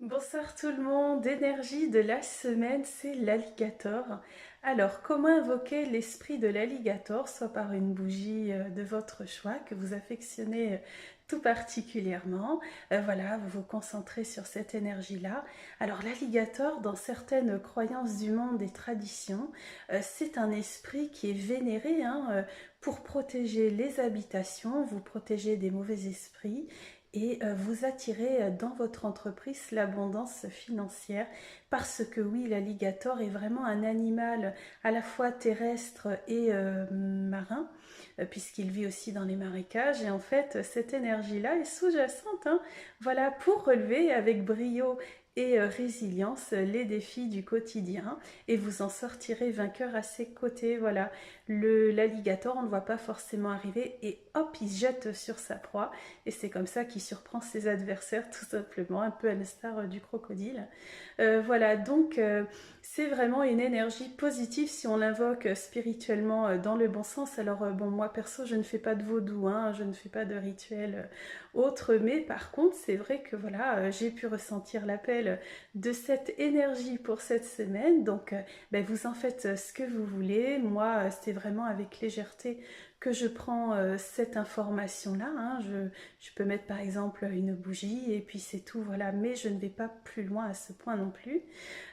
Bonsoir tout le monde, énergie de la semaine, c'est l'alligator. Alors, comment invoquer l'esprit de l'alligator, soit par une bougie de votre choix que vous affectionnez tout particulièrement. Voilà, vous vous concentrez sur cette énergie-là. Alors, l'alligator, dans certaines croyances du monde et traditions, c'est un esprit qui est vénéré pour protéger les habitations, vous protéger des mauvais esprits et vous attirez dans votre entreprise l'abondance financière parce que oui, l'alligator est vraiment un animal à la fois terrestre et marin puisqu'il vit aussi dans les marécages et en fait cette énergie-là est sous-jacente, hein, voilà, pour relever avec brio et résilience les défis du quotidien et vous en sortirez vainqueur à ses côtés. Voilà, l'alligator, on ne le voit pas forcément arriver et hop, il se jette sur sa proie et c'est comme ça qu'il surprend ses adversaires tout simplement, un peu à l'instar du crocodile. Voilà, donc c'est vraiment une énergie positive si on l'invoque spirituellement dans le bon sens. Alors bon, moi perso, je ne fais pas de vaudou, hein, je ne fais pas de rituel autre, mais par contre, c'est vrai que voilà, j'ai pu ressentir l'appel de cette énergie pour cette semaine. Donc, ben, vous en faites ce que vous voulez. Moi, c'est vraiment avec légèreté que je prends cette information-là. Hein. Je peux mettre par exemple une bougie et puis c'est tout, voilà. Mais je ne vais pas plus loin à ce point non plus.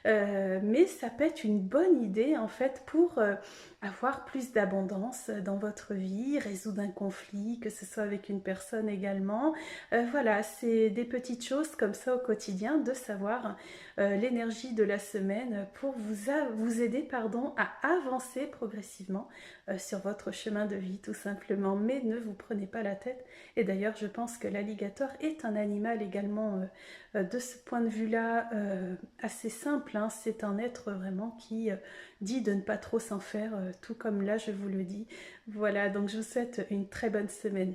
Mais ça peut être une bonne idée en fait pour avoir plus d'abondance dans votre vie, résoudre un conflit, que ce soit avec une personne également. Voilà, c'est des petites choses comme ça au quotidien de savoir l'énergie de la semaine pour vous aider pardon, à avancer progressivement sur votre chemin de vie tout simplement. Mais ne vous prenez pas la tête. Et d'ailleurs, je pense que l'alligator est un animal également de ce point de vue-là assez simple. Hein. C'est un être vraiment qui dit de ne pas trop s'en faire, tout comme là je vous le dis. Voilà, donc je vous souhaite une très bonne semaine.